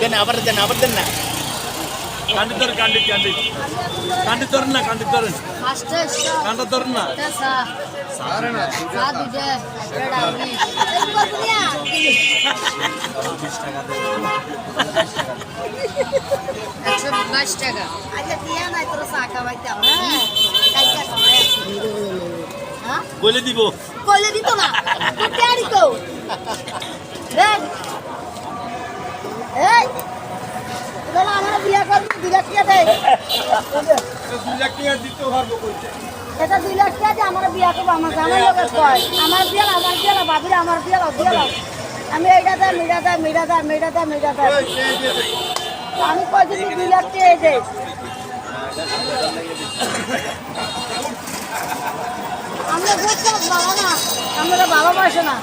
দেন আবার দেন না কান্দি ধরেন কান্দি ধরেন না কান্দি ধরেন না টাকা আচ্ছা দিয়া নাই তোর চা খাওয়াইতাম হ্যাঁ বলে দিব কইলে দিত না তুই কেয়ারি কও দেখ এই তোরা আমার বিয়া করবি 2 লাখ টাকা দে 2 লাখ টাকা দিতে পারবো কইতে এটা 2 লাখ টাকা দিয়ে আমার বিয়া করবো আমার জামাই লোকের কয় আমার বিয়া বাবির আমার বিয়া আমি এইটা মিডা দা আমি কই দিছি 2 লাখ টাকা দে আমরা বুঝতাম বাবা না আমরা বাবা বসে না